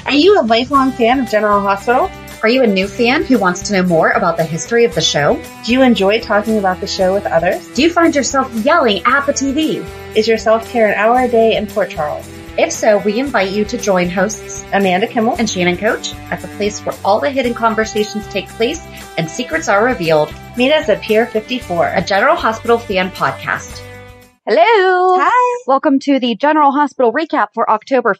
Are you a lifelong fan of General Hospital? Are you a new fan who wants to know more about the history of the show? Do you enjoy talking about the show with others? Do you find yourself yelling at the TV? Is your self-care an hour a day in Port Charles? If so, we invite you to join hosts Amanda Kimmel and Shannon Coach at the place where all the hidden conversations take place and secrets are revealed. Meet us at Pier 54, a General Hospital fan podcast. Hello. Hi. Welcome to the General Hospital recap for October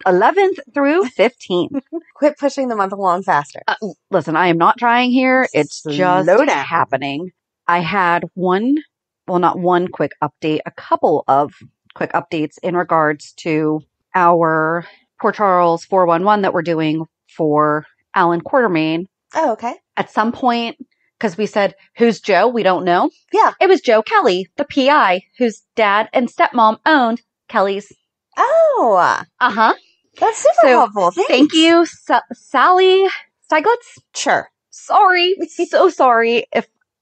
11th through 15th. Quit pushing the month along faster. Listen, I am not trying here. It's just happening. I had not one quick update, a couple of quick updates in regards to our Port Charles 411 that we're doing for Alan Quartermaine. Oh, okay. At some point, because we said, who's Joe? We don't know. Yeah. It was Joe Kelly, the PI, whose dad and stepmom owned Kelly's. Oh. Uh-huh. That's super helpful. Thanks. Thank you, Sally Steiglitz. Sure. Sorry. So sorry.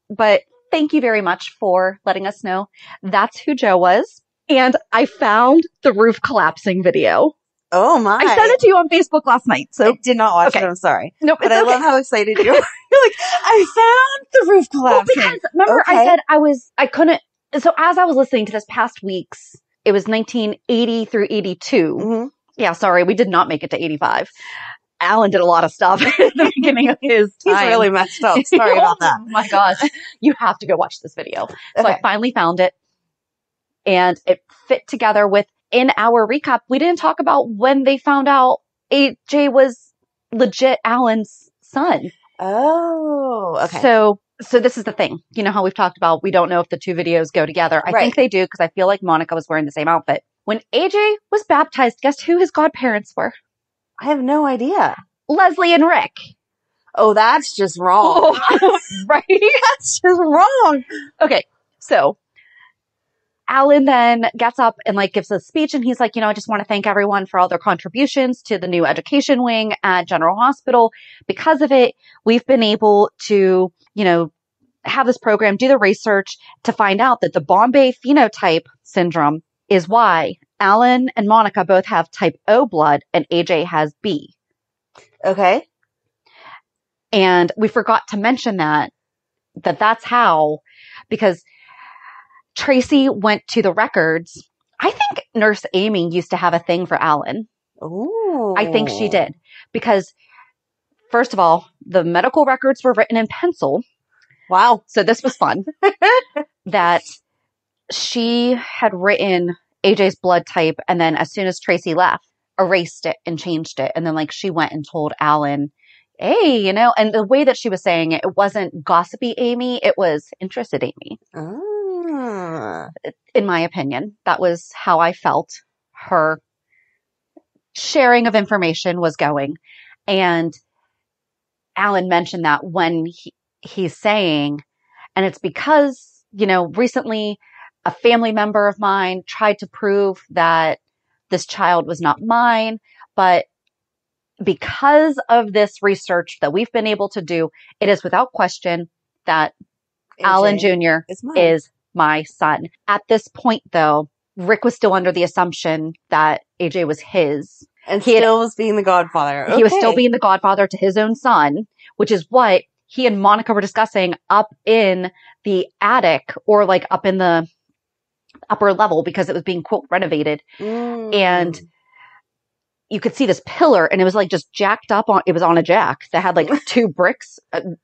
But thank you very much for letting us know that's who Joe was. And I found the roof collapsing video. Oh my. I sent it to you on Facebook last night. So I did not watch it. I'm sorry. Nope. But I love how excited you are. You're like, I found the roof collapsing. Well, because remember I said I couldn't. So as I was listening to this past week's, it was 1980 through 82. Mm-hmm. Yeah, sorry. We did not make it to 85. Alan did a lot of stuff at the beginning of his time. He's really messed up. Sorry about that. Oh my gosh. You have to go watch this video. So I finally found it. And it fit together in our recap. We didn't talk about when they found out AJ was legit Alan's son. Oh, okay. So this is the thing. You know how we've talked about we don't know if the two videos go together. I think they do because I feel like Monica was wearing the same outfit. When AJ was baptized, guess who his godparents were? I have no idea. Leslie and Rick. Oh, that's just wrong. Oh, right? That's just wrong. Okay, so Alan then gets up and gives a speech and he's like, I just want to thank everyone for all their contributions to the new education wing at General Hospital. Because of it, we've been able to, have this program, do the research to find out that the Bombay phenotype syndrome is why Alan and Monica both have type O blood and AJ has B. Okay. And we forgot to mention that's how, because Tracy went to the records. I think Nurse Amy used to have a thing for Alan. Ooh. I think she did. Because, first of all, the medical records were written in pencil. Wow. So this was fun. That she had written AJ's blood type and then as soon as Tracy left, erased it and changed it. And then she went and told Alan, hey, and the way that she was saying it wasn't gossipy Amy. It was interested Amy. In my opinion, that was how I felt her sharing of information was going. And Alan mentioned that when he's saying, and it's because, recently a family member of mine tried to prove that this child was not mine, but because of this research that we've been able to do, it is without question that AJ Alan Jr. is my son. At this point, though, Rick was still under the assumption that AJ was his. And still was being the godfather. Okay. He was still being the godfather to his own son, which is what he and Monica were discussing up in the attic or up in the upper level because it was being, quote, renovated. And you could see this pillar and it was just jacked up it was on a jack that had two bricks.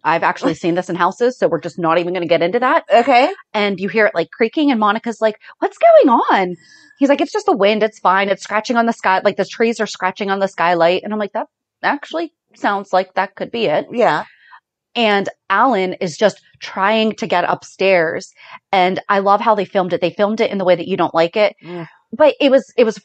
I've actually seen this in houses, so we're just not even going to get into that. Okay. And you hear it creaking and Monica's like, what's going on? He's like, it's just the wind. It's fine. It's scratching on the sky. The trees are scratching on the skylight. And I'm like, that actually sounds like that could be it. Yeah. And Alan is just trying to get upstairs. And I love how they filmed it. They filmed it in the way that you don't like it. But it was the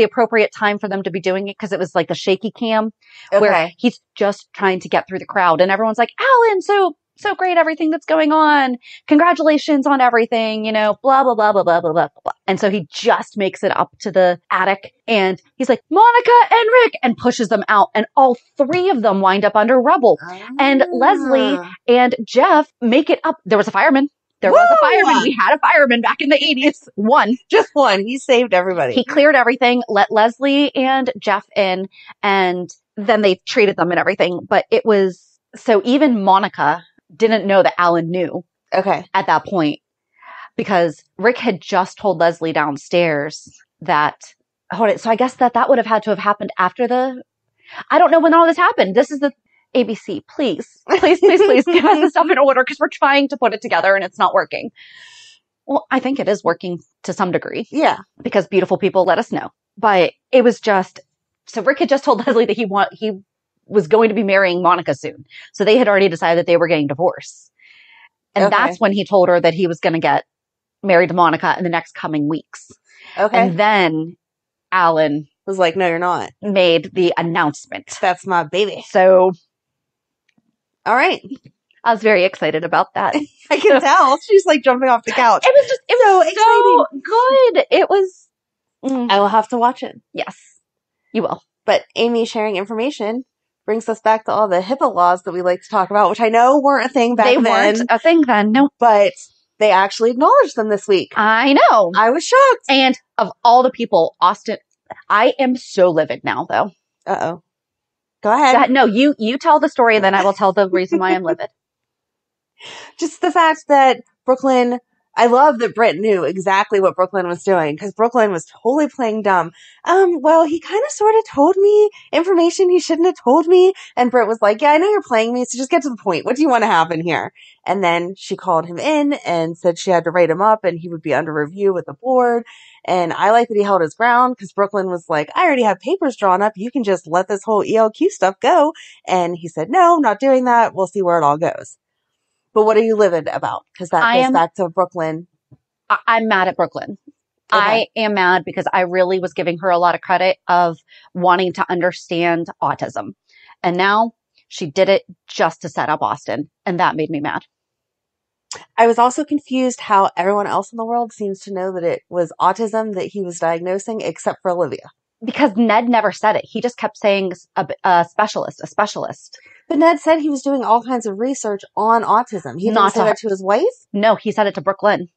appropriate time for them to be doing it because it was a shaky cam where he's just trying to get through the crowd and everyone's like, Alan, so great, everything that's going on. Congratulations on everything, blah, blah, blah, blah, blah, blah, blah, blah. And so he just makes it up to the attic and he's like, Monica and Rick, and pushes them out. And all three of them wind up under rubble. And Leslie and Jeff make it up. There was a fireman. There was a fireman. We had a fireman back in the 80s. One. Just one. He saved everybody. He cleared everything, let Leisl and Jeff in, and then they treated them and everything. But it was, so even Monica didn't know that Alan knew. Okay. At that point, because Rick had just told Leisl downstairs that, so I guess that would have had to have happened after I don't know when all this happened. This is the ABC. Please give us the stuff in order, because we're trying to put it together and it's not working. Well, I think it is working to some degree. Yeah. Because beautiful people let us know. But it was just, so Rick had just told Leisl that he was going to be marrying Monica soon. So they had already decided that they were getting divorced. And that's when he told her that he was going to get married to Monica in the next coming weeks. Okay. And then Alan was like, no, you're not. Made the announcement. That's my baby. So. All right. I was very excited about that. I can tell. She's like jumping off the couch. It was so good. It was. I will have to watch it. Yes, you will. But Amy sharing information brings us back to all the HIPAA laws that we like to talk about, which I know weren't a thing back then. They weren't a thing then, no. But they actually acknowledged them this week. I know. I was shocked. And of all the people, Austin, I am so livid now, though. Uh-oh. Go ahead. No, you tell the story, and then I will tell the reason why I'm livid. Just the fact that Brook Lynn, I love that Britt knew exactly what Brook Lynn was doing, because Brook Lynn was totally playing dumb. Well, he kind of sort of told me information he shouldn't have told me. And Britt was like, yeah, I know you're playing me, so just get to the point. What do you want to happen here? And then she called him in and said she had to write him up and he would be under review with the board. And I like that he held his ground, because Brook Lynn was like, I already have papers drawn up. You can just let this whole ELQ stuff go. And he said, no, I'm not doing that. We'll see where it all goes. But what are you livid about? Because that goes back to Brook Lynn. I'm mad at Brook Lynn. Okay. I am mad because I really was giving her a lot of credit of wanting to understand autism. And now she did it just to set up Austin. And that made me mad. I was also confused how everyone else in the world seems to know that it was autism that he was diagnosing, except for Olivia. Because Ned never said it. He just kept saying a specialist. But Ned said he was doing all kinds of research on autism. He didn't say that to his wife? No, he said it to Brook Lynn.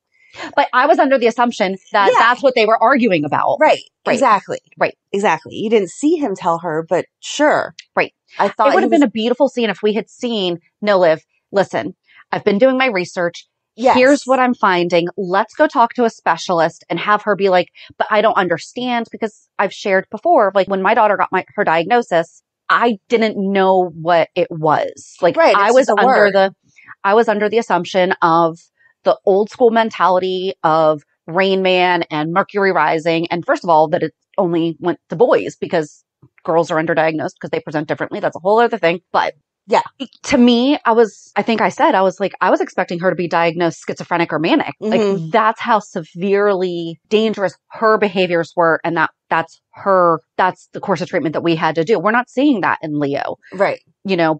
But I was under the assumption that that's what they were arguing about. Right. Exactly. Right. Exactly. You didn't see him tell her, but sure. Right. I thought it would have been a beautiful scene if we had seen, no, Liv, listen, I've been doing my research. Yes. Here's what I'm finding. Let's go talk to a specialist and have her be like, but I don't understand, because I've shared before, like when my daughter got her diagnosis, I didn't know what it was. Like I was under the assumption of the old school mentality of Rain Man and Mercury Rising. And first of all, that it only went to boys because girls are underdiagnosed because they present differently. That's a whole other thing. But yeah, to me, I was expecting her to be diagnosed schizophrenic or manic. Mm-hmm. Like that's how severely dangerous her behaviors were. And that's the course of treatment that we had to do. We're not seeing that in Leo. Right.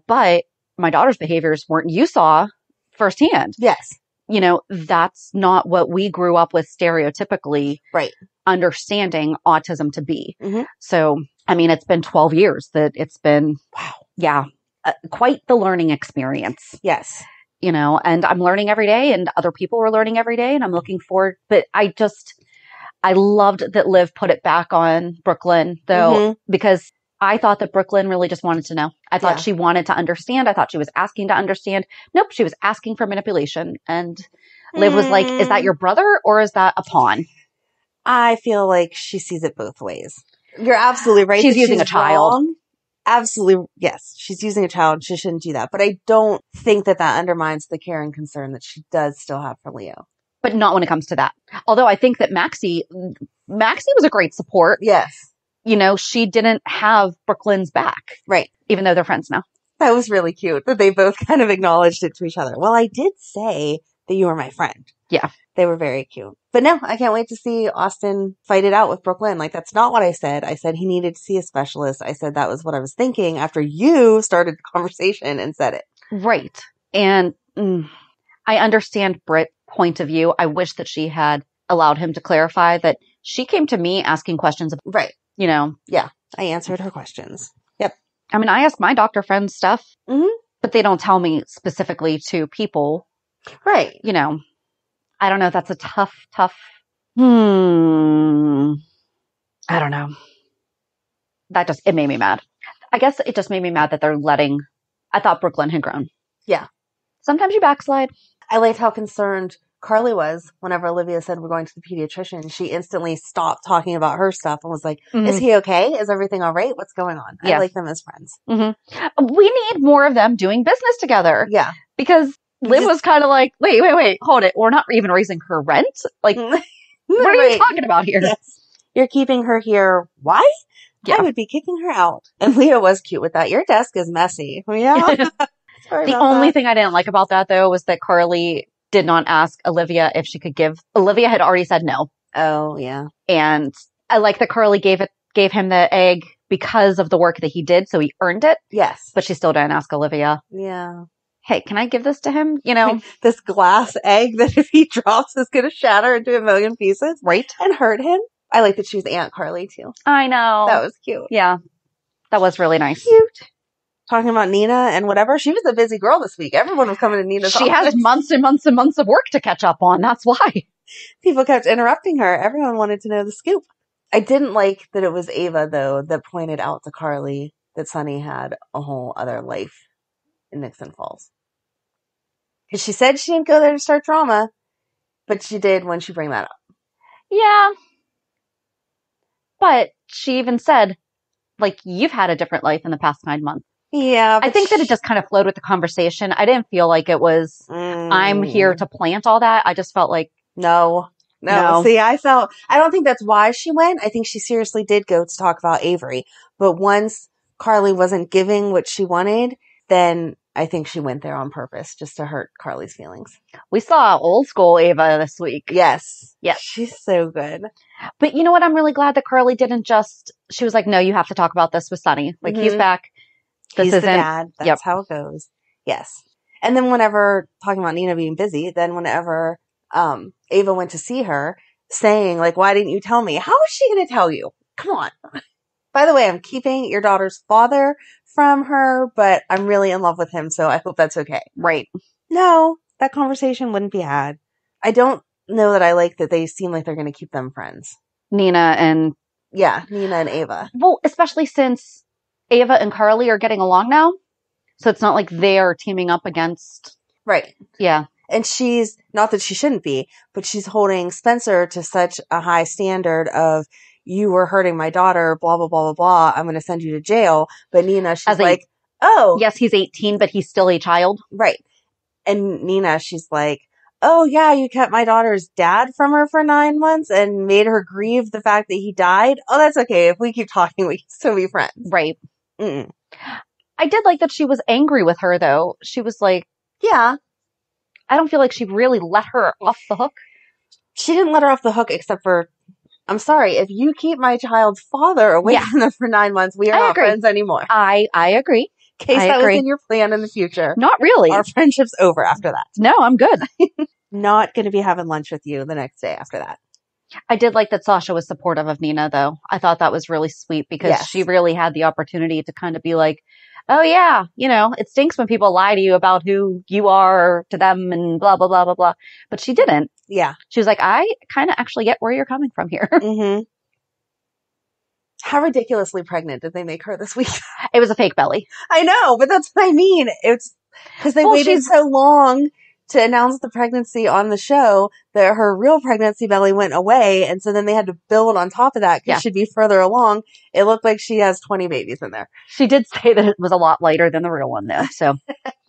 But my daughter's behaviors you saw firsthand. Yes. That's not what we grew up with stereotypically. Right. Understanding autism to be. Mm-hmm. So, I mean, it's been 12 years that it's been, wow. Yeah. Quite the learning experience. Yes. And I'm learning every day and other people are learning every day and I'm looking forward, but I loved that Liv put it back on Brook Lynn though, because I thought that Brook Lynn really just wanted to know. I thought she wanted to understand. I thought she was asking to understand. Nope. She was asking for manipulation. And Liv was like, is that your brother or is that a pawn? I feel like she sees it both ways. You're absolutely right. She's using a child. Wrong. Absolutely. Yes. She's using a child. She shouldn't do that. But I don't think that undermines the care and concern that she does still have for Leo. But not when it comes to that. Although I think that Maxie was a great support. Yes. She didn't have Brook Lynn's back. Right. Even though they're friends now. That was really cute that they both kind of acknowledged it to each other. Well, I did say that you were my friend. Yeah. They were very cute. But no, I can't wait to see Austin fight it out with Brook Lynn. Like, that's not what I said. I said he needed to see a specialist. I said that was what I was thinking after you started the conversation and said it. Right. And I understand Britt's point of view. I wish that she had allowed him to clarify that she came to me asking questions. Right. Yeah. I answered her questions. Yep. I mean, I ask my doctor friends stuff, but they don't tell me specifically to people. Right. I don't know. That's a tough. I don't know. It made me mad. I guess it just made me mad that they're letting, I thought Brook Lynn had grown. Yeah. Sometimes you backslide. I liked how concerned Carly was whenever Olivia said we're going to the pediatrician. She instantly stopped talking about her stuff and was like, is he okay? Is everything all right? What's going on? I like them as friends. We need more of them doing business together. Yeah. Because Liv was kind of like, wait, hold it. We're not even raising her rent. Like, what are you talking about here? Yes. You're keeping her here. Why? Yeah. I would be kicking her out. And Leah was cute with that. Your desk is messy. Yeah. The only thing I didn't like about that, though, was that Carly did not ask Olivia if she could give. Olivia had already said no. Oh, yeah. And I like that Carly gave him the egg because of the work that he did, so he earned it. Yes. But she still didn't ask Olivia. Yeah. Hey, can I give this to him? You know? This glass egg that if he drops is going to shatter into a million pieces. Right. And hurt him. I like that she was Aunt Carly, too. I know. That was cute. Yeah. That was really nice. Cute. Talking about Nina and whatever. She was a busy girl this week. Everyone was coming to Nina's office. She has months and months and months of work to catch up on. That's why. People kept interrupting her. Everyone wanted to know the scoop. I didn't like that it was Ava, though, that pointed out to Carly that Sonny had a whole other life in Nixon Falls. Because she said she didn't go there to start drama, but she did when she bring that up. Yeah. But she even said, like, you've had a different life in the past 9 months. Yeah. I think that it just kind of flowed with the conversation. I didn't feel like it was, I'm here to plant all that. I just felt like, No. See, I don't think that's why she went. I think she seriously did go to talk about Avery. But once Carly wasn't giving what she wanted, then I think she went there on purpose just to hurt Carly's feelings. We saw old school Ava this week. Yes. Yes. She's so good. But you know what? I'm really glad that Carly didn't she was like, no, you have to talk about this with Sonny. Like, he's back. He's the dad. That's how it goes. Yes. And then whenever, talking about Nina being busy, then whenever Ava went to see her, saying, like, why didn't you tell me? How is she going to tell you? Come on. By the way, I'm keeping your daughter's father from her, but I'm really in love with him, so I hope that's okay. Right. No, that conversation wouldn't be had. I don't know that I like that they seem like they're going to keep them friends. Nina and Ava. Well, especially since Ava and Carly are getting along now. So it's not like they are teaming up against. Right. Yeah. And she's, not that she shouldn't be, but she's holding Spencer to such a high standard of, you were hurting my daughter, blah, blah, blah, blah, blah. I'm going to send you to jail. But Nina, she's like, oh. Yes, he's 18, but he's still a child. Right. And Nina, she's like, oh, yeah, you kept my daughter's dad from her for 9 months and made her grieve the fact that he died. Oh, that's okay. If we keep talking, we can still be friends. Right. I did like that she was angry with her, though. She was like, yeah. I don't feel like she really let her off the hook. She didn't let her off the hook except for, I'm sorry, if you keep my child's father away from them for 9 months, we are not friends anymore. I agree. In case that was in your plan in the future. Not really. Our friendship's over after that. No, I'm good. Not going to be having lunch with you the next day after that. I did like that Sasha was supportive of Nina, though. I thought that was really sweet because she really had the opportunity to kind of be like, oh, yeah, you know, it stinks when people lie to you about who you are to them and blah, blah, blah, blah, blah. But she didn't. Yeah. She was like, I kind of actually get where you're coming from here. How ridiculously pregnant did they make her this week? It was a fake belly. I know, but that's what I mean. It's because they waited so long to announce the pregnancy on the show that her real pregnancy belly went away. And so then they had to build on top of that because she'd be further along. It looked like she has 20 babies in there. She did say that it was a lot lighter than the real one, though. So,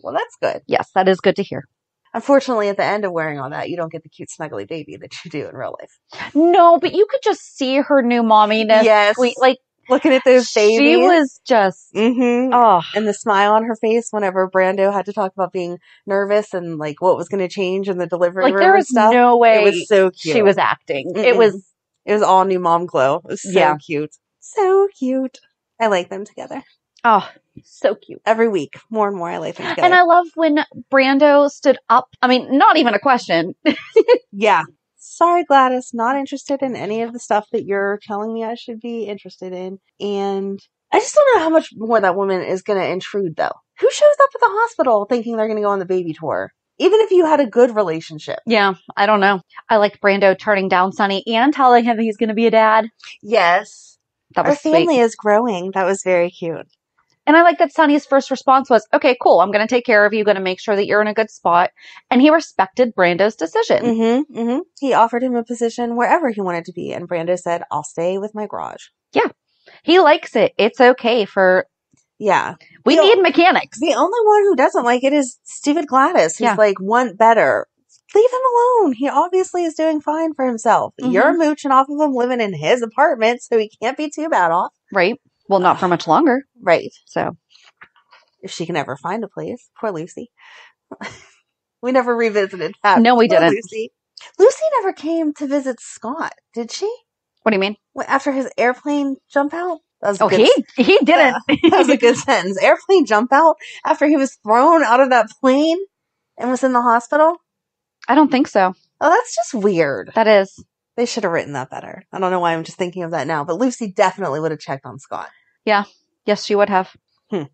well, that's good. Yes, that is good to hear. Unfortunately, at the end of wearing all that, you don't get the cute snuggly baby that you do in real life. No, but you could just see her new momminess. Yes. Like, looking at those babies. She was just, oh. And the smile on her face whenever Brando had to talk about being nervous and like what was going to change in the delivery room there was and stuff. No way it was so cute. She was acting. It was all new mom glow. It was so cute. So cute. I like them together. Oh, so cute. Every week, more and more I like them together. And I love when Brando stood up. I mean, not even a question. Yeah. Sorry, Gladys, not interested in any of the stuff that you're telling me I should be interested in. And I just don't know how much more that woman is going to intrude, though. Who shows up at the hospital thinking they're going to go on the baby tour? Even if you had a good relationship. Yeah, I don't know. I liked Brando turning down Sonny and telling him he's going to be a dad. Yes. That Our was family sweet. is growing. That was very cute. And I like that Sonny's first response was, okay, cool. I'm going to take care of you. Going to make sure that you're in a good spot. And he respected Brando's decision. He offered him a position wherever he wanted to be. And Brando said, I'll stay with my garage. Yeah. He likes it. It's okay for... Yeah. We need mechanics. The only one who doesn't like it is stupid Gladys, who's like, want better. Leave him alone. He obviously is doing fine for himself. You're mooching off of him living in his apartment, so he can't be too bad off. Right. Well, not for much longer. Right. So. If she can ever find a place. Poor Lucy. We never revisited that. No, we didn't. Lucy. Lucy never came to visit Scott, did she? What do you mean? After his airplane jump out? That was he didn't. That was a good sentence. Airplane jump out after he was thrown out of that plane and was in the hospital? I don't think so. Oh, that's just weird. That is. They should have written that better. I don't know why I'm just thinking of that now, but Lucy definitely would have checked on Scott. Yeah. Yes, she would have. So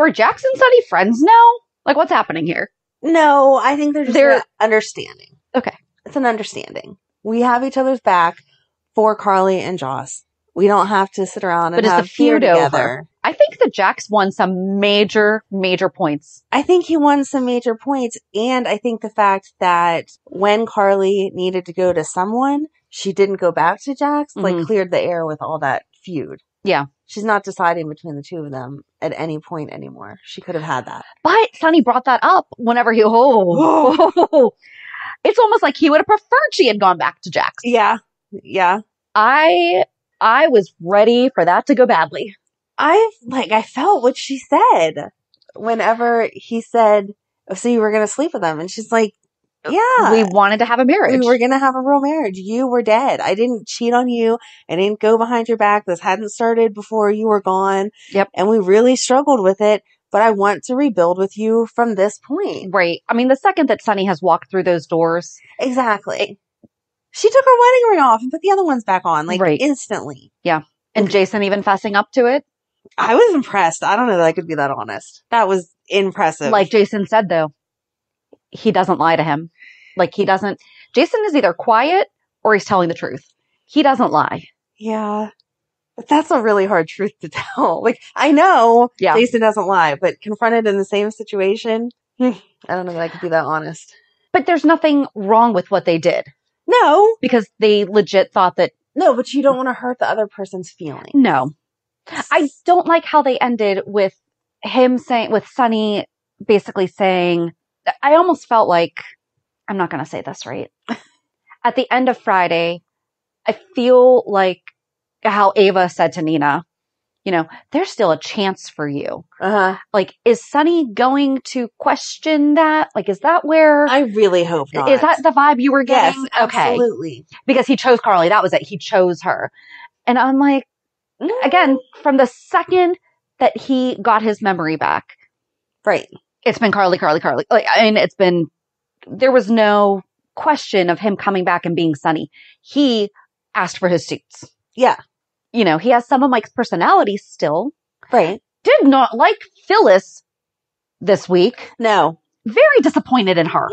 are Jax and Sonny friends now? Like, what's happening here? No, I think they're understanding. Okay. It's an understanding. We have each other's back for Carly and Joss. We don't have to sit around and have feud together. I think that Jax won some major points. I think he won some major points. And I think the fact that when Carly needed to go to someone, she didn't go back to Jax, like cleared the air with all that feud. Yeah. She's not deciding between the two of them at any point anymore. She could have had that. But Sonny brought that up whenever he, it's almost like he would have preferred she had gone back to Jax. Yeah. Yeah. I was ready for that to go badly. I felt what she said whenever he said, so you were going to sleep with them. And she's like, yeah. We wanted to have a marriage. We were going to have a real marriage. You were dead. I didn't cheat on you. I didn't go behind your back. This hadn't started before you were gone. Yep. And we really struggled with it. But I want to rebuild with you from this point. Right. I mean, the second that Sonny has walked through those doors. Exactly. She took her wedding ring off and put the other ones back on, instantly. Yeah. And Jason even fessing up to it. I was impressed. I don't know that I could be that honest. That was impressive. Like Jason said, though, he doesn't lie to him. Like, Jason is either quiet or he's telling the truth. He doesn't lie. Yeah. But that's a really hard truth to tell. Like, I know Jason doesn't lie, but confronted in the same situation, I don't know that I could be that honest. But there's nothing wrong with what they did. No. Because they legit thought that... No, but you don't want to hurt the other person's feelings. No. I don't like how they ended with him saying, with Sonny basically saying, I almost felt like, I'm not going to say this right. At the end of Friday, I feel like how Ava said to Nina, there's still a chance for you. Like, is Sonny going to question that? Like, is that where... I really hope not. Is that the vibe you were getting? Yes, absolutely. Okay. Because he chose Carly. That was it. He chose her. And I'm like, again, from the second that he got his memory back. Right. It's been Carly. Like, I mean, there was no question of him coming back and being Sonny. He asked for his suits. Yeah. He has some of Mike's personality still. Right. Did not like Phyllis this week. No. Very disappointed in her.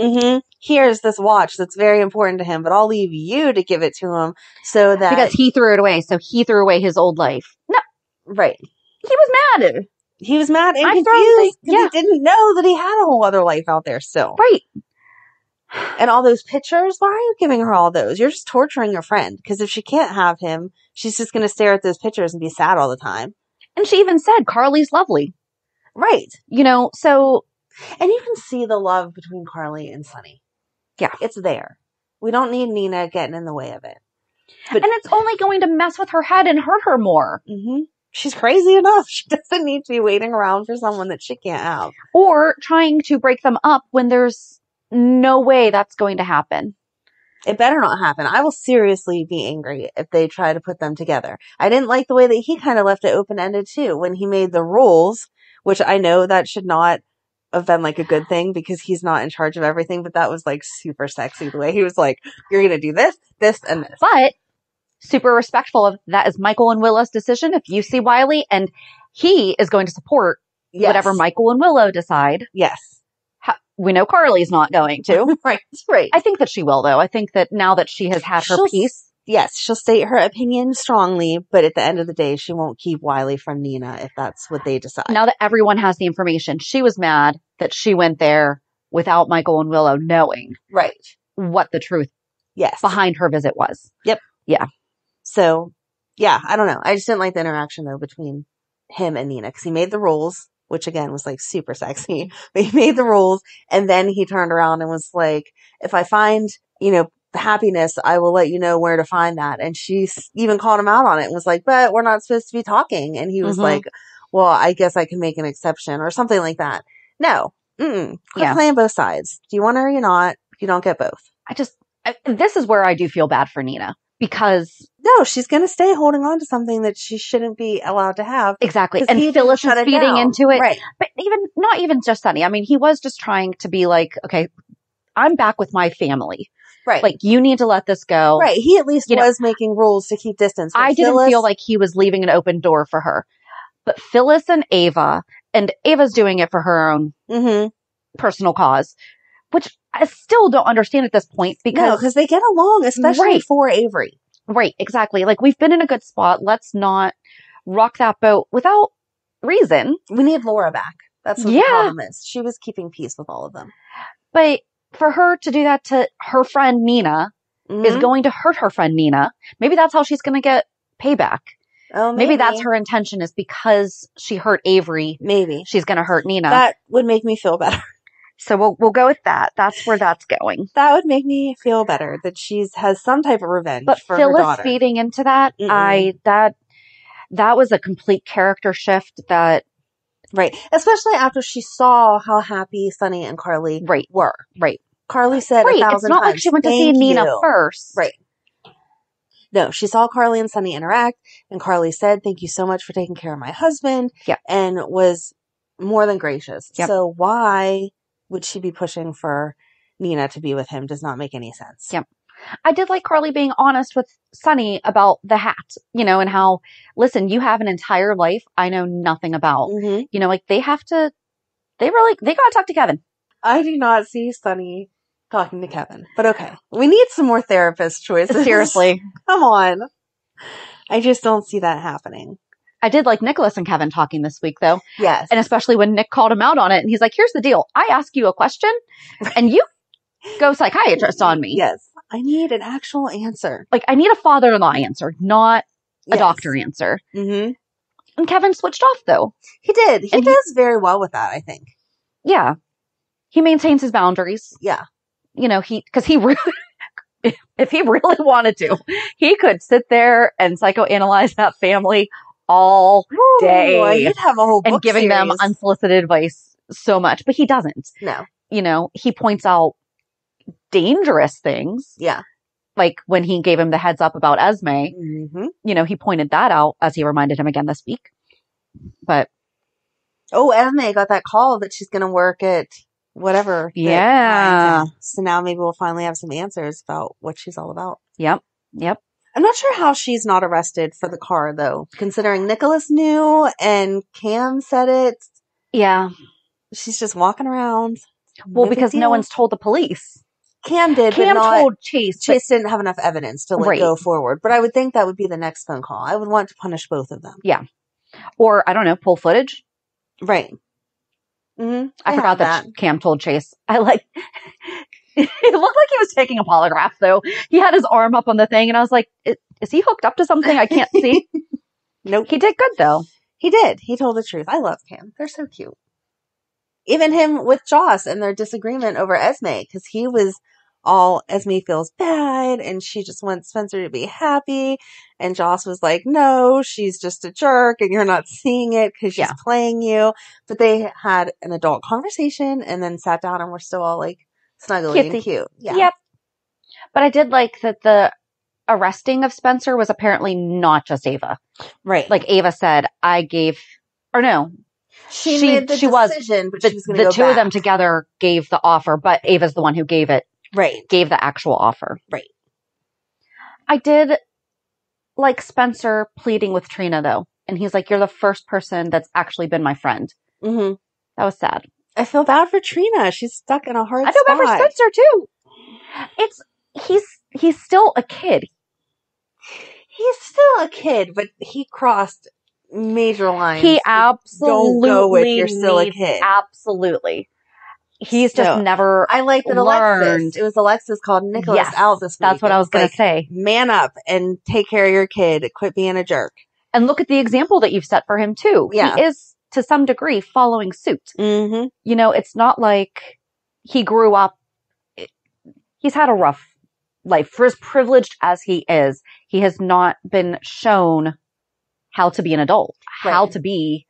Here's this watch that's very important to him, but I'll leave you to give it to him so that... Because he threw it away. So he threw away his old life. No. Right. He was mad. He was mad and confused because he didn't know that he had a whole other life out there still. Right. And all those pictures, why are you giving her all those? You're just torturing your friend. Because if she can't have him, she's just going to stare at those pictures and be sad all the time. And she even said, Carly's lovely. Right. So... And you can see the love between Carly and Sonny. Yeah. It's there. We don't need Nina getting in the way of it. And it's only going to mess with her head and hurt her more. She's crazy enough. She doesn't need to be waiting around for someone that she can't have. Or trying to break them up when there's no way that's going to happen. It better not happen. I will seriously be angry if they try to put them together. I didn't like the way that he kind of left it open-ended too when he made the rules, which I know that should not have been like a good thing because he's not in charge of everything, but that was like super sexy the way he was like, you're going to do this, this, and this. But super respectful of that is Michael and Willow's decision. If you see Wiley, and he is going to support Yes. whatever Michael and Willow decide. Yes. We know Carly's not going to. Right. I think that she will, though. I think that now that she has had her piece. Yes, she'll state her opinion strongly, but at the end of the day, she won't keep Wiley from Nina if that's what they decide. Now that everyone has the information, she was mad that she went there without Michael and Willow knowing what the truth behind her visit was. Yep. Yeah. So, yeah, I don't know. I just didn't like the interaction, though, between him and Nina, because he made the rules, which again was like super sexy, but he made the rules, and then he turned around and was like, if I find, happiness, I will let you know where to find that. And she even called him out on it and was like, but we're not supposed to be talking. And he was like, well, I guess I can make an exception or something like that. No. Quit playing both sides. Do you want her or you're not? You don't get both. This is where I do feel bad for Nina, because no, she's going to stay holding on to something that she shouldn't be allowed to have. Exactly. And Phyllis is feeding into it. Right. But not even just Sonny. I mean, he was just trying to be like, okay, I'm back with my family. Right. Like, you need to let this go. Right. He at least was making rules to keep distance. I didn't feel like he was leaving an open door for her. But Phyllis and Ava's doing it for her own personal cause, which I still don't understand at this point, because they get along, especially for Avery. Right, exactly. Like, we've been in a good spot. Let's not rock that boat without reason. We need Laura back. That's what the problem is. She was keeping peace with all of them. But for her to do that to her friend Nina is going to hurt her friend Nina. Maybe that's how she's going to get payback. Oh, maybe that's her intention, is because she hurt Avery. Maybe she's going to hurt Nina. That would make me feel better. So we'll go with that. That's where that's going. That would make me feel better, that has some type of revenge for Phyllis her daughter. Feeding into that, that was a complete character shift. That right, especially after she saw how happy Sonny and Carly were. Right. Carly said 1,000 times. It's not like she went to see Nina first. Right. No, she saw Carly and Sonny interact, and Carly said, "Thank you so much for taking care of my husband," and was more than gracious. Yep. So why would she be pushing for Nina to be with him? Does not make any sense. Yep. I did like Carly being honest with Sonny about the hat, and how, listen, you have an entire life I know nothing about. Like, they got to talk to Kevin. I do not see Sonny talking to Kevin, but okay. We need some more therapist choices. Seriously. Come on. I just don't see that happening. I did like Nikolas and Kevin talking this week, though. Yes. And especially when Nick called him out on it, and he's like, here's the deal. I ask you a question, and you go psychiatrist on me. Yes. I need an actual answer. Like, I need a father-in-law answer, not a doctor answer. And Kevin switched off, though. He did. He does very well with that, I think. Yeah. He maintains his boundaries. Yeah. Because he really, if he really wanted to, he could sit there and psychoanalyze that family all day. He'd have a whole book and giving series. them unsolicited advice so much, but he doesn't. No. He points out dangerous things. Yeah. Like when he gave him the heads up about Esme, he pointed that out, as he reminded him again this week. But Esme got that call that she's going to work at whatever. Yeah. So now maybe we'll finally have some answers about what she's all about. Yep. I'm not sure how she's not arrested for the car, though, considering Nikolas knew and Cam said it. Yeah. She's just walking around. Well, because no one's told the police. Cam did, Cam but told Chase. Chase didn't have enough evidence to go forward. But I would think that would be the next phone call. I would want to punish both of them. Yeah. Or, I don't know, pull footage. Right. I forgot that Cam told Chase. It looked like he was taking a polygraph, though. He had his arm up on the thing, and I was like, is he hooked up to something I can't see? Nope. He did good, though. He did. He told the truth. I love Cam. They're so cute. Even him with Joss and their disagreement over Esme, because he was all, Esme feels bad, and she just wants Spencer to be happy. And Joss was like, no, she's just a jerk, and you're not seeing it because she's playing you. But they had an adult conversation and then sat down and were still all like snuggly and cute. Yeah. Yep. But I did like that the arresting of Spencer was apparently not just Ava. Right. Like Ava said, She made the decision, but she was going to go the two of them together gave the offer, but Ava's the one who gave it. Right. Gave the actual offer. Right. I did like Spencer pleading with Trina, though. And he's like, you're the first person that's actually been my friend. Mm-hmm. That was sad. I feel bad for Trina. She's stuck in a hard I feel bad for spot. Spencer too. He's still a kid. He's still a kid, but he crossed major lines. He absolutely don't go if you're still a kid. Absolutely. He's just never I like that learned. It was Alexis called Nikolas out this week. That's what I was going to say. Man up and take care of your kid. Quit being a jerk. And look at the example that you've set for him too. Yeah. He is, to some degree, following suit. Mm-hmm. You know, it's not like he grew up. He's had a rough life. For as privileged as he is, he has not been shown how to be an adult, how to be.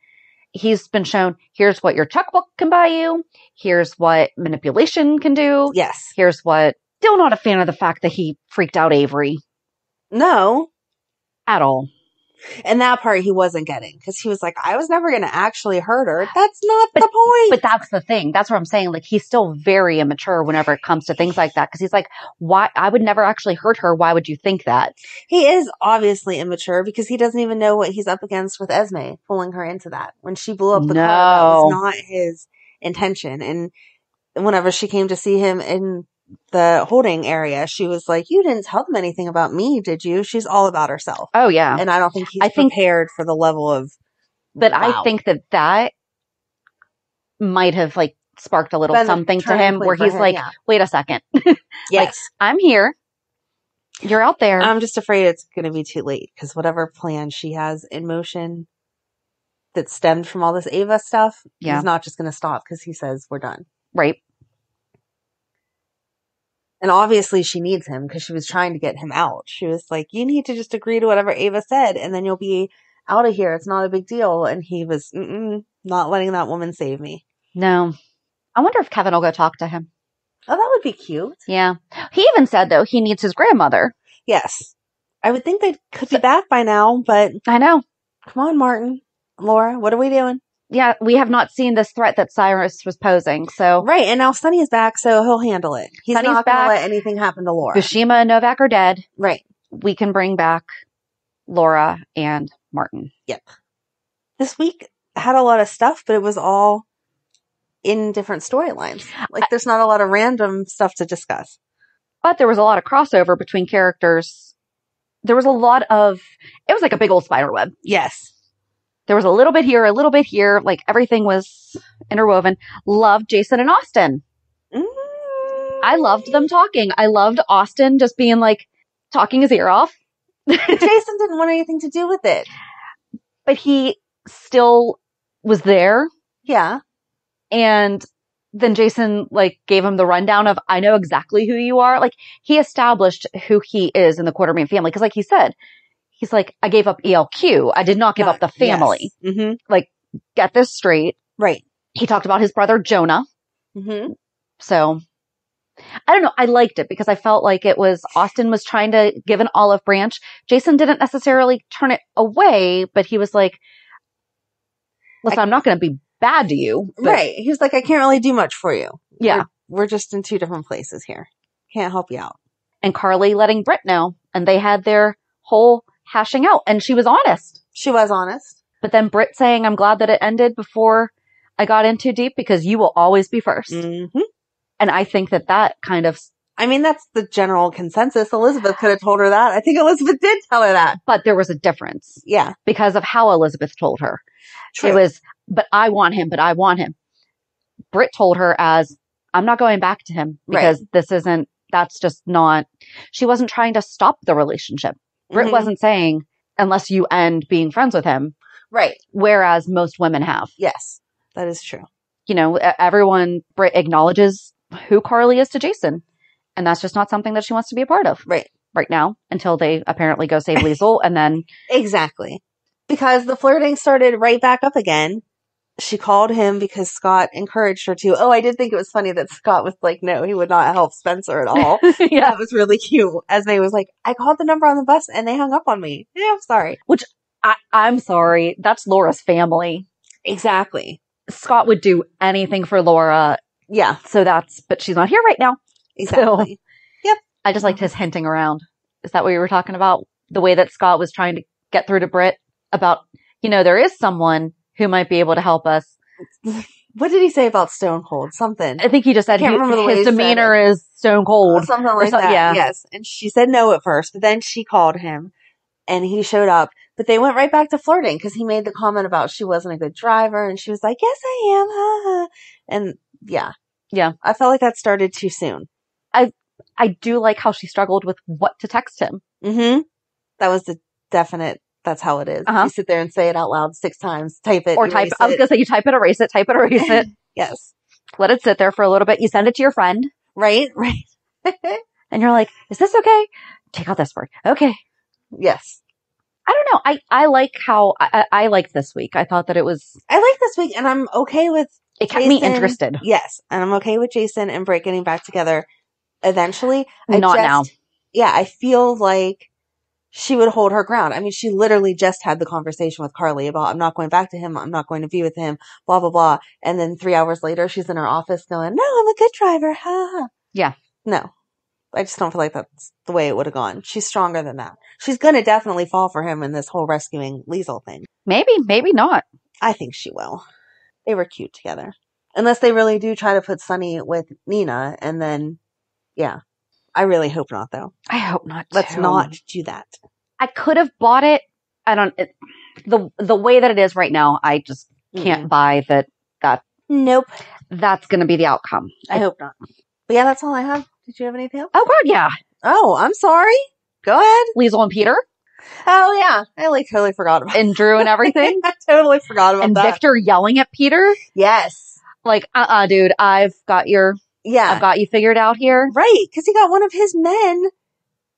He's been shown, here's what your checkbook can buy you. Here's what manipulation can do. Yes. Here's what. Still not a fan of the fact that he freaked out Avery. No. At all. And that part he wasn't getting, because he was like, I was never going to actually hurt her. That's not the point. But that's the thing. That's what I'm saying. Like, he's still very immature whenever it comes to things like that. Because he's like, why? I would never actually hurt her. Why would you think that? He is obviously immature because he doesn't even know what he's up against with Esme pulling her into that. When she blew up the car, that was not his intention. And whenever she came to see him in the holding area, she was like, you didn't tell them anything about me, did you? She's all about herself. Oh, yeah. And I don't think he's prepared for the level of... But wow. I think that might have, like, sparked a little something to him where he's like, wait a second. Yes. Like, I'm here. You're out there. I'm just afraid it's going to be too late, because whatever plan she has in motion that stemmed from all this Ava stuff is not just going to stop because he says we're done. Right. And obviously she needs him because she was trying to get him out. She was like, you need to just agree to whatever Ava said and then you'll be out of here. It's not a big deal. And he was not letting that woman save me. No. I wonder if Kevin will go talk to him. Oh, that would be cute. Yeah. He even said, though, he needs his grandmother. Yes. I would think they could be back by now, but... I know. Come on, Martin. Laura, what are we doing? Yeah, we have not seen this threat that Cyrus was posing, so... Right, and now Sonny is back, so he'll handle it. He's not going to let anything happen to Laura. Bushima and Novak are dead. Right. We can bring back Laura and Martin. Yep. This week had a lot of stuff, but it was all in different storylines. Like, there's not a lot of random stuff to discuss. But there was a lot of crossover between characters. There was a lot of... It was like a big old spider web. Yes. There was a little bit here, a little bit here. Like, everything was interwoven. Loved Jason and Austin. I loved them talking. I loved Austin just being like, talking his ear off. Jason didn't want anything to do with it. But he still was there. Yeah. And then Jason, like, gave him the rundown of, I know exactly who you are. Like, he established who he is in the Quartermaine family. Because, like he said, he's like, I gave up ELQ. I did not give up the family. Yes. Mm-hmm. Like, get this straight. Right. He talked about his brother, Jonah. Mm-hmm. So, I don't know. I liked it because I felt like it was, Austin was trying to give an olive branch. Jason didn't necessarily turn it away, but he was like, listen, I'm not going to be bad to you. Right. He was like, I can't really do much for you. Yeah. We're just in two different places here. Can't help you out. And Carly letting Britt know. And they had their whole hashing out. And she was honest. She was honest. But then Britt saying, I'm glad that it ended before I got in too deep because you will always be first. Mm-hmm. And I think that kind of... I mean, that's the general consensus. Elizabeth could have told her that. I think Elizabeth did tell her that. But there was a difference. Yeah. Because of how Elizabeth told her. True. It was, but I want him. Britt told her as, I'm not going back to him because that's just not... She wasn't trying to stop the relationship. Britt wasn't saying, unless you end being friends with him. Right. Whereas most women have. Yes, that is true. You know, Britt acknowledges who Carly is to Jason. And that's just not something that she wants to be a part of. Right. Right now, until they apparently go save Leisl and then... Exactly. Because the flirting started right back up again. She called him because Scott encouraged her to. Oh, I did think it was funny that Scott was like, no, he would not help Spencer at all. Yeah. That was really cute. Esme was like, I called the number on the bus and they hung up on me. Yeah, I'm sorry. Which, I'm sorry. That's Laura's family. Exactly. Scott would do anything for Laura. Yeah. But she's not here right now. Exactly. So, yep. I just liked his hinting around. Is that what you were talking about? The way that Scott was trying to get through to Britt about, there is someone who might be able to help us. What did he say about Stone Cold? Something. I think he just said Can't remember the way his he said demeanor it. is stone cold. Something like that. Yeah. Yes. And she said no at first, but then she called him and he showed up. But they went right back to flirting because he made the comment about she wasn't a good driver. And she was like, yes, I am. Ha, ha. And yeah. Yeah. I felt like that started too soon. I do like how she struggled with what to text him. Mm-hmm. That was the definite. That's how it is. You sit there and say it out loud 6 times, type it, or type. I was gonna say you type it, erase it, type it, erase it. Yes. Let it sit there for a little bit. You send it to your friend, right? And you're like, "Is this okay? Take out this word." Okay. Yes. I don't know. I like how I liked this week. I thought that it was. I like this week, and I'm okay with. It kept me interested. Yes, and I'm okay with Jason and Britt getting back together eventually. Now. Yeah, I feel like she would hold her ground. I mean, she literally just had the conversation with Carly about, I'm not going back to him. I'm not going to be with him, blah, blah, blah. And then 3 hours later, she's in her office going, no, I'm a good driver. Ha ha. Yeah. No, I just don't feel like that's the way it would have gone. She's stronger than that. She's going to definitely fall for him in this whole rescuing Leisl thing. Maybe not. I think she will. They were cute together. Unless they really do try to put Sonny with Nina, and then, yeah. I really hope not, though. I hope not, too. Let's not do that. I could have bought it. The way that it is right now, I just can't buy that. Nope. That's going to be the outcome. I hope not. But yeah, that's all I have. Did you have anything else? Oh, God, yeah. Oh, I'm sorry. Go ahead. Leisl and Peter. Oh, yeah. I totally forgot about And Drew and everything. I totally forgot about and that. And Victor yelling at Peter. Yes. Like, dude, I've got you figured out here. Right. Because he got one of his men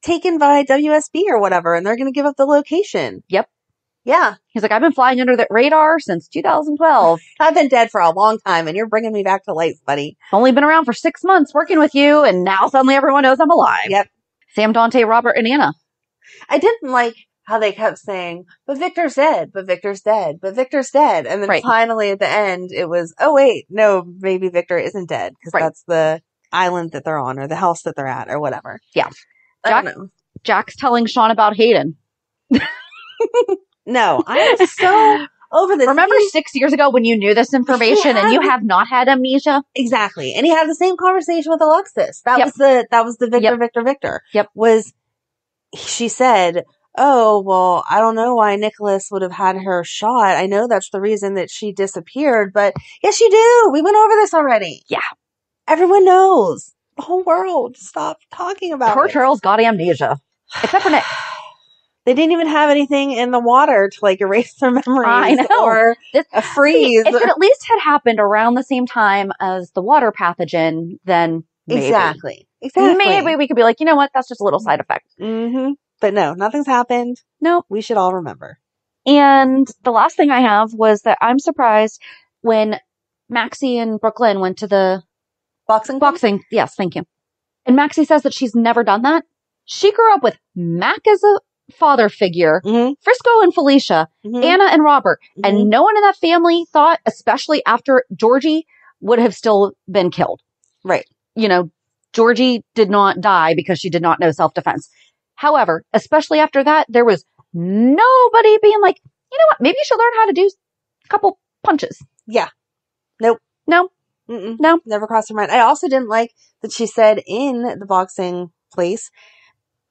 taken by WSB or whatever, and they're going to give up the location. Yep. Yeah. He's like, I've been flying under the radar since 2012. I've been dead for a long time, and you're bringing me back to life, buddy. Only been around for 6 months working with you, and now suddenly everyone knows I'm alive. Yep. Sam, Dante, Robert, and Anna. I didn't like how they kept saying, but Victor's dead, but Victor's dead, but Victor's dead. And then finally at the end, it was, oh, wait, no, maybe Victor isn't dead, because that's the island that they're on, or the house that they're at, or whatever. Yeah. I don't know. Jack's telling Sean about Hayden. No, I'm so over this. Remember 6 years ago when you knew this information and you have not had amnesia? Exactly. And he had the same conversation with Alexis. That was the Victor. Yep. She said, oh, well, I don't know why Nikolas would have had her shot. I know that's the reason that she disappeared, but yes, you do. We went over this already. Yeah. Everyone knows. The whole world. Stop talking about it. Poor Charles got amnesia. Except for Nick. They didn't even have anything in the water to erase their memories. I know. Or a freeze. If it at least had happened around the same time as the water pathogen, then maybe. Exactly. Maybe we could be like, you know what? That's just a little side effect. Mm-hmm. But no, nothing's happened. No. We should all remember. And the last thing I have was that I'm surprised when Maxie and Brook Lynn went to the boxing. Yes, thank you. And Maxie says that she's never done that. She grew up with Mac as a father figure, Frisco and Felicia, Anna and Robert, and no one in that family thought, especially after Georgie, would have still been killed. Right. You know, Georgie did not die because she did not know self-defense. However, especially after that, there was nobody being like, you know what, maybe you should learn how to do a couple punches. Yeah. Nope. No. Mm-mm. No. Never crossed her mind. I also didn't like that she said in the boxing place,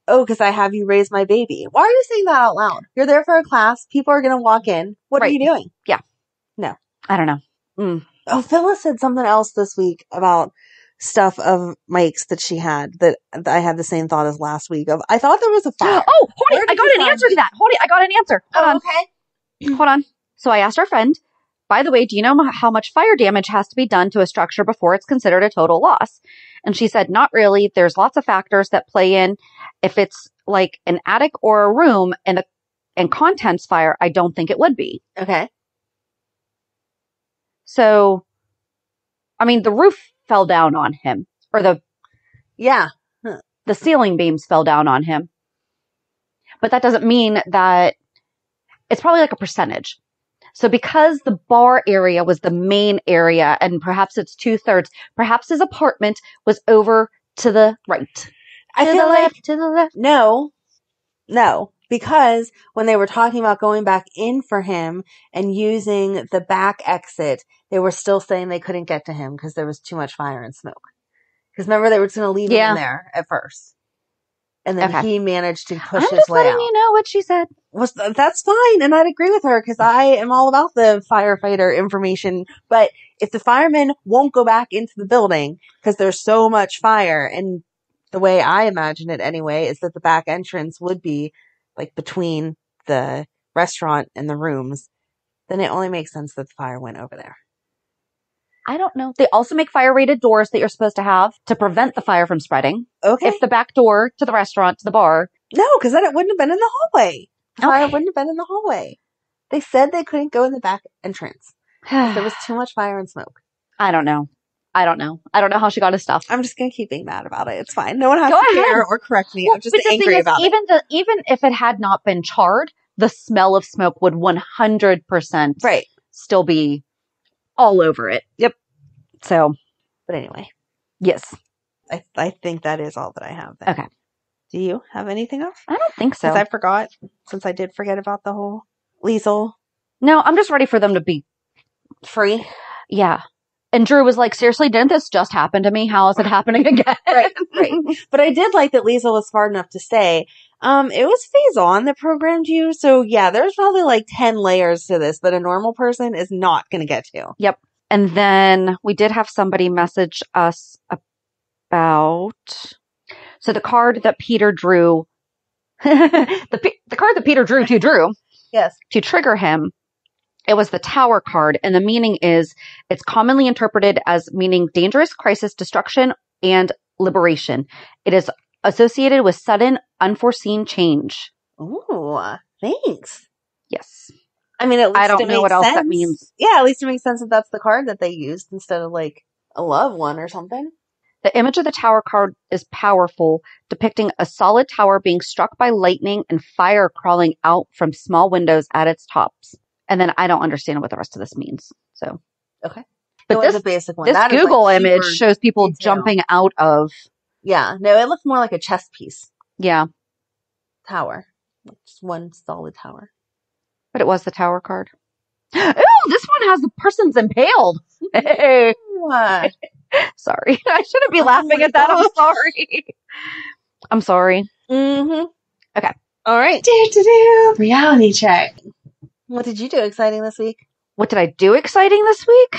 oh, because I have you raise my baby. Why are you saying that out loud? You're there for a class. People are going to walk in. What are you doing? Yeah. No. I don't know. Oh, Phyllis said something else this week about stuff of Mike's that she had that I had the same thought as last week of, I thought there was a fire. Oh, Horny, I got an answer to that. Horny, I got an answer. Hold on. Okay. Hold on. So I asked our friend, by the way, do you know how much fire damage has to be done to a structure before it's considered a total loss? And she said, not really. There's lots of factors that play in. If it's like an attic or a room and contents fire, I don't think it would be. Okay. So, I mean, the roof fell down on him, or the ceiling beams fell down on him. But that doesn't mean that it's probably like a percentage. So because the bar area was the main area and perhaps it's 2/3, perhaps his apartment was over to the right. I feel like to the left. No. Because when they were talking about going back in for him and using the back exit, they were still saying they couldn't get to him because there was too much fire and smoke. Because remember, they were just going to leave him in there at first. And then he managed to push his way out. I'm just letting you know what she said. Well, that's fine. And I'd agree with her because I am all about the firefighter information. But if the firemen won't go back into the building because there's so much fire, and the way I imagine it anyway is that the back entrance would be like between the restaurant and the rooms, then it only makes sense that the fire went over there. I don't know. They also make fire-rated doors that you're supposed to have to prevent the fire from spreading. Okay. If the back door to the restaurant, to the bar. No, because then it wouldn't have been in the hallway. The fire wouldn't have been in the hallway. They said they couldn't go in the back entrance. There was too much fire and smoke. I don't know. I don't know how she got his stuff. I'm just going to keep being mad about it. It's fine. No one has to care or correct me. I'm just angry about it. Even if it had not been charred, the smell of smoke would 100% still be all over it. Yep. So, but anyway. Yes. I think that is all that I have then. Okay. Do you have anything else? I don't think so. Because I forgot, since I did forget about the whole Leisl. No, I'm just ready for them to be free. Yeah. And Drew was like, seriously, didn't this just happen to me? How is it happening again? Right. But I did like that Leisl was smart enough to say, it was Faison that programmed you. So yeah, there's probably like 10 layers to this that a normal person is not going to get to. Yep. And then we did have somebody message us about, so the card that Peter drew, the card that Peter drew to Drew. Yes. To trigger him. It was the Tower card, and the meaning is, it's commonly interpreted as meaning dangerous, crisis, destruction, and liberation. It is associated with sudden, unforeseen change. Ooh, thanks. Yes. I mean, at least I don't know what else that means. Yeah, at least it makes sense that that's the card that they used instead of like a love one or something. The image of the Tower card is powerful, depicting a solid tower being struck by lightning and fire crawling out from small windows at its tops. And then I don't understand what the rest of this means. So, okay. But this basic one. This that Google like image shows people jumping out of. Yeah. No, it looks more like a chess piece. Yeah. Tower. Just one solid tower. But it was the Tower card. Ew, this one has the person's impaled. Hey. What? Sorry. I shouldn't be laughing at that. I'm sorry. I'm sorry. Mm-hmm. Okay. All right. Reality check. What did you do exciting this week? What did I do exciting this week?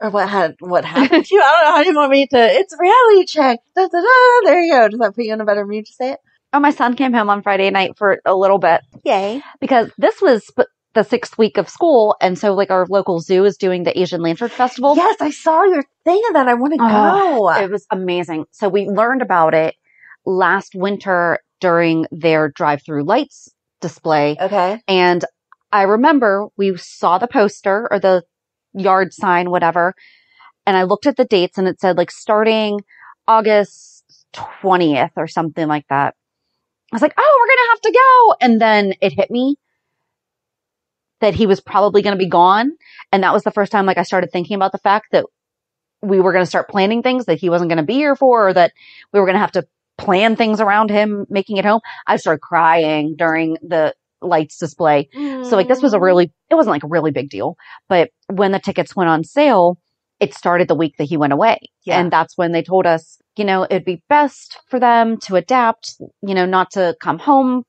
Or what happened to you? I don't know how you want me to. It's reality check. Da, da, da. There you go. Does that put you in a better mood to say it? Oh, my son came home on Friday night for a little bit. Yay. Because this was the 6th week of school. And so like our local zoo is doing the Asian Lantern Festival. Yes, I saw your thing of that. I want to go. It was amazing. So we learned about it last winter during their drive-through lights display. Okay. And I remember we saw the poster or the yard sign, whatever. And I looked at the dates and it said like starting August 20th or something like that. I was like, oh, we're going to have to go. And then it hit me that he was probably going to be gone. And that was the first time like I started thinking about the fact that we were going to start planning things that he wasn't going to be here for, or that we were going to have to plan things around him making it home. I started crying during the lights display. So like this was it wasn't like a really big deal, but when the tickets went on sale, it started the week that he went away. Yeah. And that's when they told us, it'd be best for them to adapt, not to come home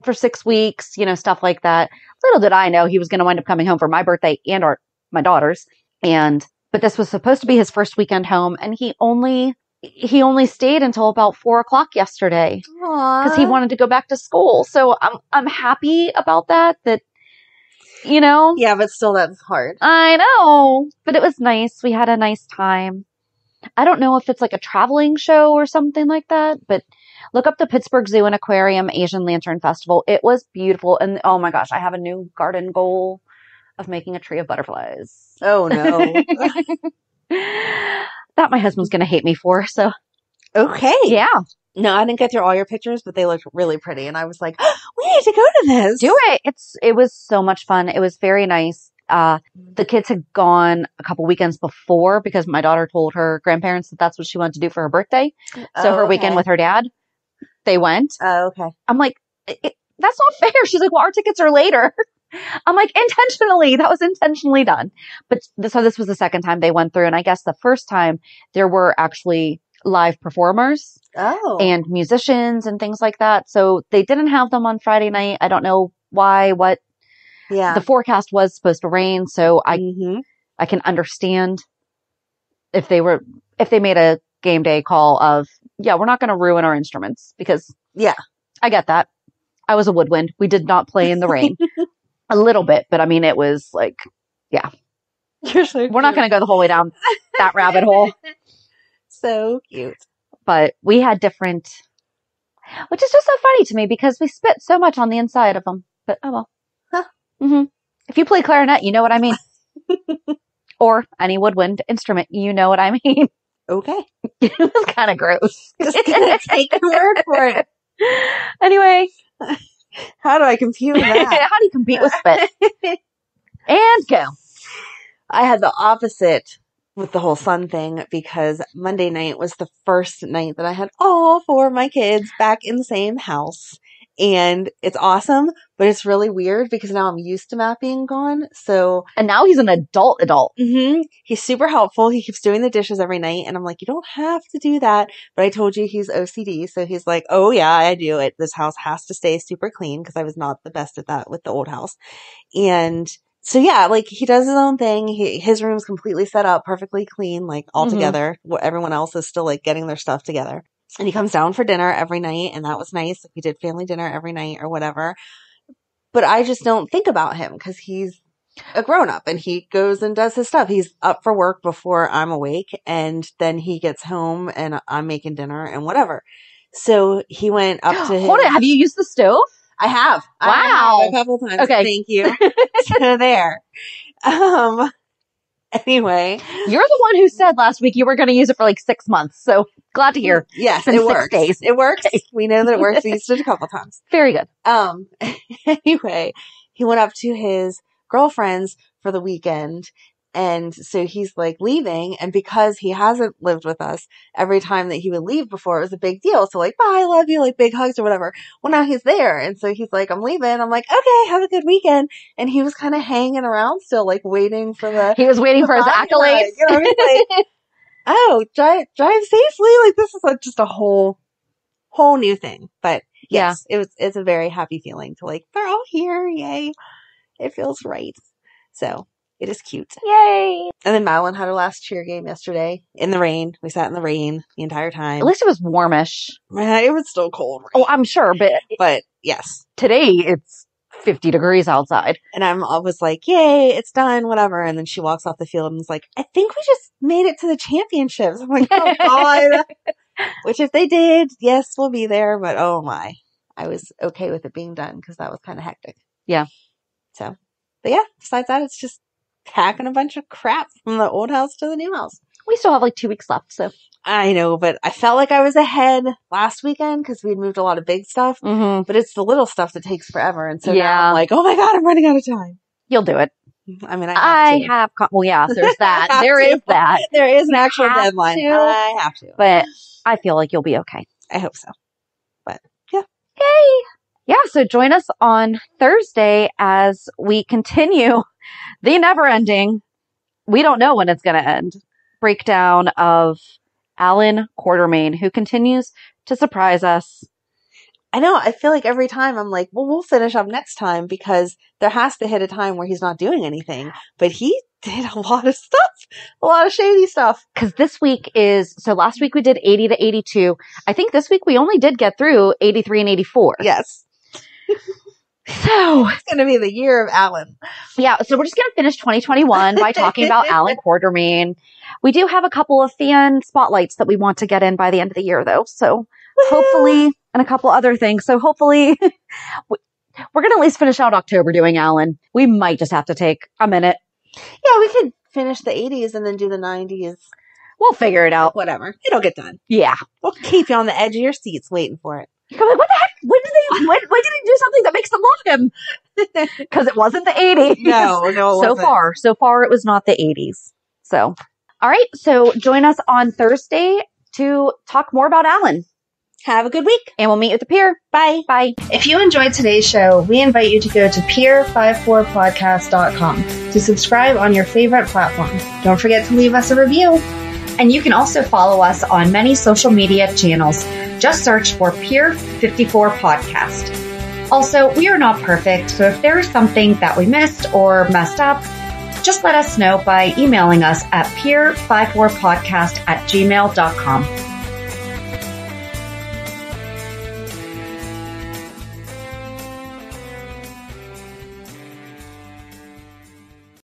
for 6 weeks, stuff like that. Little did I know he was going to wind up coming home for my birthday and my daughter's. But this was supposed to be his first weekend home. And he only stayed until about 4:00 yesterday because he wanted to go back to school. So I'm happy about that. Yeah, but still that's hard. I know, but it was nice. We had a nice time. I don't know if it's like a traveling show or something like that, but look up the Pittsburgh Zoo and Aquarium Asian Lantern Festival. It was beautiful. And oh my gosh, I have a new garden goal of making a tree of butterflies. Oh no. That my husband's going to hate me for, so. Okay. Yeah. No, I didn't get through all your pictures, but they looked really pretty. And I was like, oh, we need to go to this. Do it. It was so much fun. It was very nice. The kids had gone a couple weekends before because my daughter told her grandparents that that's what she wanted to do for her birthday. So her weekend with her dad, they went. Oh, okay. I'm like, that's not fair. She's like, well, our tickets are later. I'm like, intentionally. That was intentionally done. But so this was the second time they went through. And I guess the first time there were actually live performers and musicians and things like that. So they didn't have them on Friday night. I don't know why, the forecast was supposed to rain. So I can understand if they made a game day call of, we're not going to ruin our instruments because I get that. I was a woodwind. We did not play in the rain. A little bit, but I mean, it was like, You're so cute. We're not going to go the whole way down that rabbit hole. So cute. But we had different, which is just so funny to me because we spit so much on the inside of them. But oh well. Huh. Mm-hmm. If you play clarinet, you know what I mean. Or any woodwind instrument, you know what I mean. Okay. It was kind of gross. Just gonna take your word for it. Anyway. How do I compute that? How do you compete with spit? And go. I had the opposite with the whole sun thing because Monday night was the first night that I had all 4 of my kids back in the same house. And it's awesome, but it's really weird because now I'm used to Matt being gone. And now he's an adult. Mm-hmm. He's super helpful. He keeps doing the dishes every night. And I'm like, you don't have to do that. But I told you he's OCD. So he's like, oh yeah, I do it. This house has to stay super clean because I was not the best at that with the old house. And so yeah, like he does his own thing. His room's completely set up, perfectly clean, like all together. Everyone else is still like getting their stuff together. And he comes down for dinner every night, and that was nice. Like, we did family dinner every night or whatever. But I just don't think about him because he's a grown-up, and he goes and does his stuff. He's up for work before I'm awake, and then he gets home, and I'm making dinner and whatever. So he went up to his... Hold it. Have you used the stove? I have. Wow. I have a couple times. Okay. Thank you. So there. Anyway. You're the one who said last week you were going to use it for like 6 months. So glad to hear. Yes, it works. Days. It works. Okay. We know that it works. We used it a couple times. Very good. Anyway, he went up to his girlfriend's for the weekend. And so he's like leaving. And because he hasn't lived with us, every time that he would leave before, it was a big deal. So like, bye, I love you, like big hugs or whatever. Well, now he's there. And so he's like, I'm leaving. I'm like, okay, have a good weekend. And he was kind of hanging around still, like waiting for he was waiting for his accolades. You know what I mean? Like, oh, drive safely. Like this is like just a whole new thing. But yes, it's a very happy feeling to like, they're all here. Yay. It feels right. So. It is cute. Yay. And then Madeline had her last cheer game yesterday in the rain. We sat in the rain the entire time. At least it was warmish. It was still cold. Oh, I'm sure. But yes. Today it's 50 degrees outside. And I was like, yay, it's done, whatever. And then she walks off the field and was like, I think we just made it to the championships. I'm like, oh God. Which if they did, yes, we'll be there. But oh my. I was okay with it being done because that was kind of hectic. Yeah. So, but yeah, besides that, it's just packing a bunch of crap from the old house to the new house. We still have like 2 weeks left, so. I know, but I felt like I was ahead last weekend because we'd moved a lot of big stuff. Mm-hmm. But it's the little stuff that takes forever. And so now I'm like, oh my God, I'm running out of time. You'll do it. I mean, I have to. Well, yeah, there's that. There is that. There is an actual deadline. I have to. But I feel like you'll be okay. I hope so. But yeah. Yay. Yeah, so join us on Thursday as we continue the never-ending, we don't know when it's going to end, breakdown of Alan Quartermaine, who continues to surprise us. I know. I feel like every time I'm like, well, we'll finish up next time because there has to hit a time where he's not doing anything. But he did a lot of stuff, a lot of shady stuff. Because this week so last week we did 80 to 82. I think this week we only did get through 83 and 84. Yes. So it's going to be the year of Alan. Yeah. So we're just going to finish 2021 by talking about Alan Quartermaine. We do have a couple of fan spotlights that we want to get in by the end of the year though. So hopefully, and a couple other things. So hopefully we're going to at least finish out October doing Alan. We might just have to take a minute. Yeah. We could finish the 80s and then do the 90s. We'll figure it out. Whatever. It'll get done. Yeah. We'll keep you on the edge of your seats waiting for it. You're like, what the heck? When did he do something that makes them love him? Because it wasn't the 80s. No. So far, it was not the 80s. So, all right. So join us on Thursday to talk more about Alan. Have a good week. And we'll meet you at the pier. Bye. Bye. If you enjoyed today's show, we invite you to go to peer54podcast.com to subscribe on your favorite platform. Don't forget to leave us a review. And you can also follow us on many social media channels. Just search for Peer 54 Podcast. Also, we are not perfect, so if there is something that we missed or messed up, just let us know by emailing us at peer54podcast@gmail.com.